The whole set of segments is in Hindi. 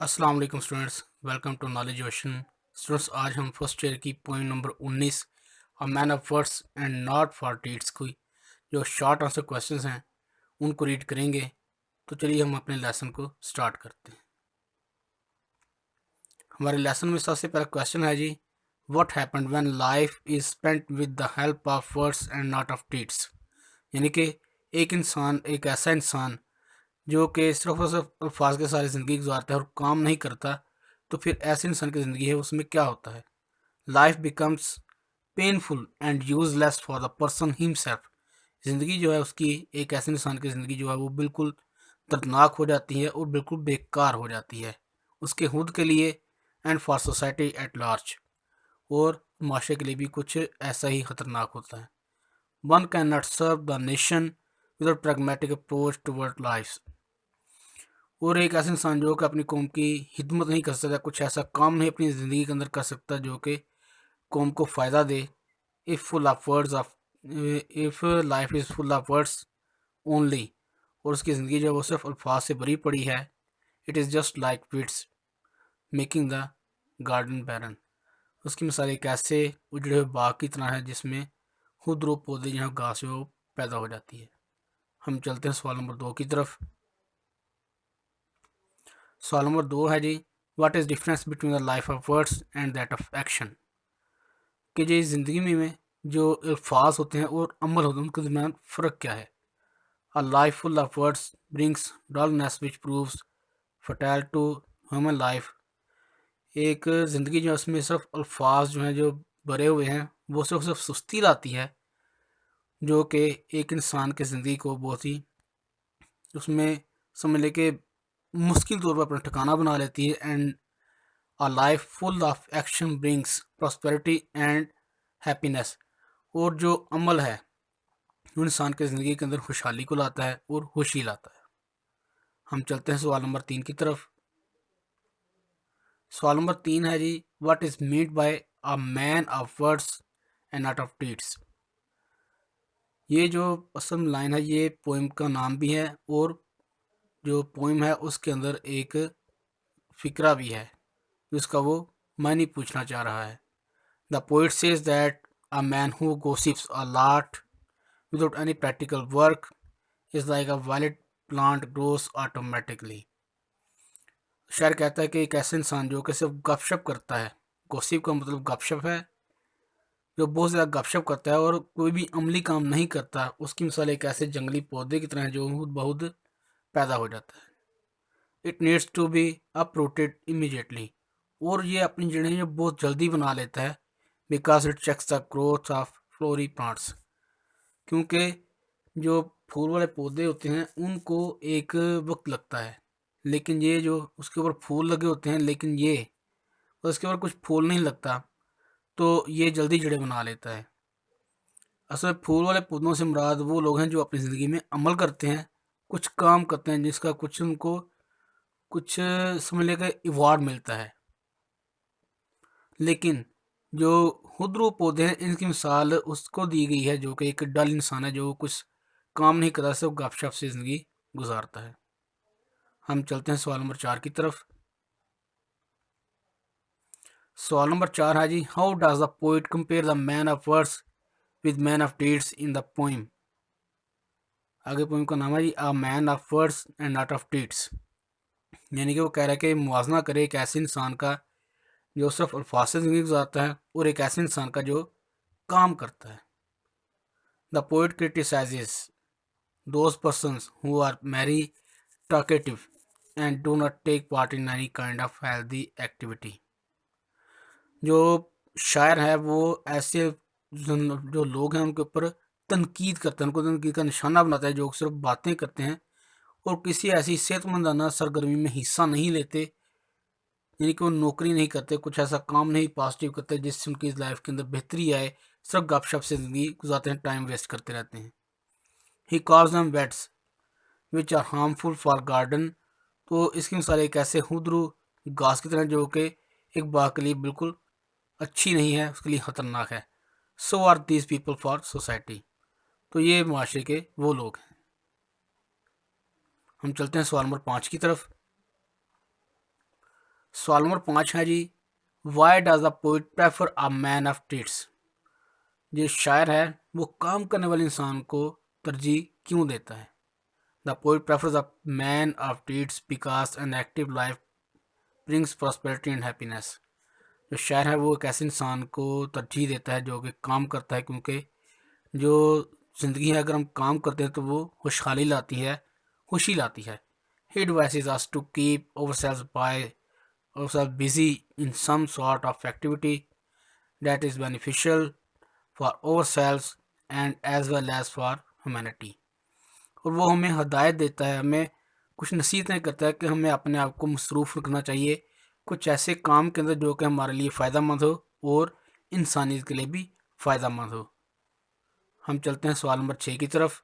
अस्सलाम वालेकुम students, welcome to knowledge ocean. Students, आज हम फर्स्ट ईयर की poem number 19 a man of words and not for deeds की जो शॉर्ट आंसर क्वेश्चंस हैं उनको रीड करेंगे। तो चलिए हम अपने लेसन को स्टार्ट करते हैं। हमारे लेसन में सबसे पहला क्वेश्चन है जी, what happened when life is spent with the help of words and not of deeds. यानी कि एक ऐसा इंसान जो कि सिर्फ और सिर्फ अल्फाज के सारी ज़िंदगी गुजारता है और काम नहीं करता, तो फिर ऐसे इंसान की ज़िंदगी है उसमें क्या होता है। Life becomes painful and useless for the person himself. ज़िंदगी जो है उसकी, एक ऐसे इंसान की ज़िंदगी जो है वो बिल्कुल दर्दनाक हो जाती है और बिल्कुल बेकार हो जाती है उसके खुद के लिए and for society at large, और माशरे के लिए भी कुछ ऐसा ही ख़तरनाक होता है। One can not serve the nation without pragmatic approach toward life. और एक ऐसा इंसान जो कि अपनी कौम की खिदमत नहीं कर सकता, कुछ ऐसा काम नहीं अपनी ज़िंदगी के अंदर कर सकता जो कि कौम को फ़ायदा दे। If life is full of words only, और उसकी ज़िंदगी जो है वो सिर्फ अल्फाज से भरी पड़ी है। It is just like weeds making the garden barren. उसकी मिसाल एक ऐसे उजड़े हुए बाग की तरह है जिसमें खुद पौधे जो हैं घास है वो पैदा हो जाती है। हम चलते हैं सवाल नंबर 2 की तरफ। सवाल नंबर 2 है जी, what is difference between the life of words and that of action. कि जो ज़िंदगी में जो अल्फाज होते हैं और अमल होते हैं उनके दरमियान फ़र्क क्या है। A life full of words brings dullness which proves fertile to human life. एक ज़िंदगी जो है उसमें सिर्फ अल्फाज जो हैं जो भरे हुए हैं वो सिर्फ सुस्ती लाती है, जो कि एक इंसान की ज़िंदगी को बहुत ही उसमें समझ ले कि मुश्किल तौर पर अपना ठिकाना बना लेती है। And a life full of action brings prosperity and happiness. और जो अमल है वो इंसान की ज़िंदगी के अंदर खुशहाली को लाता है और खुशी लाता है। हम चलते हैं सवाल नंबर 3 की तरफ। सवाल नंबर 3 है जी, what is meant by a man of words and not of deeds. ये जो असल लाइन है ये पोइम का नाम भी है, और जो पोइम है उसके अंदर एक फ़िक्रा भी है जिसका वो मायने पूछना चाह रहा है। The poet says that a man who gossips a lot without any practical work is like a wild plant grows automatically। शायर कहता है कि एक ऐसा इंसान जो कि सिर्फ गपशप करता है, गॉसिप का मतलब गपशप है, जो बहुत ज़्यादा गपशप करता है और कोई भी अमली काम नहीं करता, उसकी मिसाल एक ऐसे जंगली पौधे की तरह है जो खुद बहुत पैदा हो जाता है। It needs to be uprooted immediately, और ये अपनी जड़ें जो बहुत जल्दी बना लेता है, because it checks the growth of flowery plants. क्योंकि जो फूल वाले पौधे होते हैं उनको एक वक्त लगता है, लेकिन ये जो उसके ऊपर फूल लगे होते हैं, लेकिन ये उसके ऊपर कुछ फूल नहीं लगता, तो ये जल्दी जड़ें बना लेता है। असल में फूल वाले पौधों से मुराद वो लोग हैं जो अपनी ज़िंदगी में अमल करते हैं, कुछ काम करते हैं जिसका कुछ उनको कुछ समझ लेकर अवार्ड मिलता है। लेकिन जो खुदरू पौधे हैं इनकी मिसाल उसको दी गई है जो कि एक डल इंसान है जो कुछ काम नहीं करता, सिर्फ गपशप से ज़िंदगी गुजारता है। हम चलते हैं सवाल नंबर 4 की तरफ। सवाल नंबर 4 है जी, how does the poet compare the man of words with man of deeds in the poem. आगे पोइम का नाम है जी, a man of words and not of deeds. यानी कि वो कह रहा है कि मुआवजा करे एक ऐसे इंसान का जो सिर्फ अल्फाज से ज़िंदगी गुजारता है और एक ऐसे इंसान का जो काम करता है। The poet criticises those persons who are very talkative and do not take part in any kind of healthy activity। जो शायर है वो ऐसे जो लोग हैं उनके ऊपर तनकीद करता है, उनको तनकीद का निशाना बनाता है, जो सिर्फ बातें करते हैं और किसी ऐसी सेहतमंदाना सरगर्मी में हिस्सा नहीं लेते। यानी कि वो नौकरी नहीं करते, कुछ ऐसा काम नहीं पॉजिटिव करते जिससे उनकी लाइफ के अंदर बेहतरी आए, सिर्फ गपशप से ज़िंदगी गुजारते हैं, टाइम वेस्ट करते रहते हैं। He calls them weeds which are harmful for garden. तो इसकी मिसाल एक ऐसे खुदरू घास की तरह जो कि एक बाग के लिए बिल्कुल अच्छी नहीं है, उसके लिए ख़तरनाक है। So are these people for society. तो ये माशरे के वो लोग हैं। हम चलते हैं सवाल नंबर 5 की तरफ। सवाल नंबर 5 है जी, why does the poet prefer a man of deeds. जो शायर है वो काम करने वाले इंसान को तरजीह क्यों देता है? The poet prefers a man of treats because an active life brings prosperity and happiness. जो शायर है वो एक ऐसे इंसान को तरजीह देता है जो कि काम करता है, क्योंकि जो ज़िंदगी है अगर हम काम करते हैं तो वो खुशहाली लाती है, खुशी लाती है। He advises us to keep ourselves by ourselves busy in some sort of activity that is beneficial for ourselves and as well as for humanity। और वो हमें हदायत देता है, हमें कुछ नसीहतें करता है कि हमें अपने आप को मसरूफ़ रखना चाहिए कुछ ऐसे काम के अंदर जो कि हमारे लिए फ़ायदा मंद हो और इंसानियत के लिए भी फ़ायदा मंद हो। हम चलते हैं सवाल नंबर 6 की तरफ।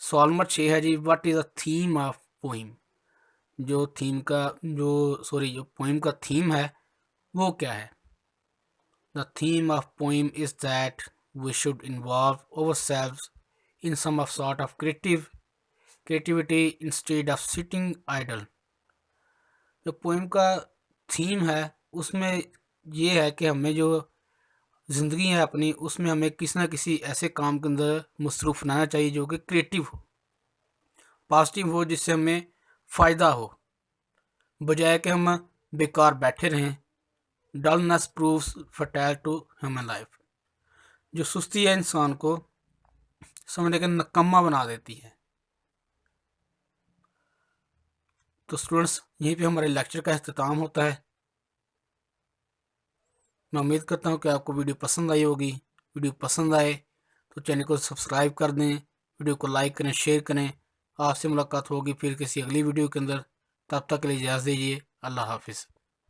सवाल नंबर 6 है जी, what is the theme of poem. जो पोइम का थीम है वो क्या है? The theme of poem is that we should involve ourselves in some of sort of creativity instead of sitting idle। जो पोइम का थीम है उसमें ये है कि हमें जो ज़िंदगी है अपनी उसमें हमें किसी ना किसी ऐसे काम के अंदर मसरूफ़ रहना चाहिए जो कि क्रिएटिव हो, पॉजिटिव हो, जिससे हमें फ़ायदा हो, बजाय कि हम बेकार बैठे रहें। Dullness proves fertile to human life. जो सुस्ती है इंसान को समझने के नकम्मा बना देती है। तो स्टूडेंट्स, यहीं पे हमारे लेक्चर का अख्ताम होता है। मैं उम्मीद करता हूँ कि आपको वीडियो पसंद आई होगी। वीडियो पसंद आए तो चैनल को सब्सक्राइब कर दें, वीडियो को लाइक करें, शेयर करें। आपसे मुलाकात होगी फिर किसी अगली वीडियो के अंदर। तब तक के लिए इजाज़त दीजिए। अल्लाह हाफिज़।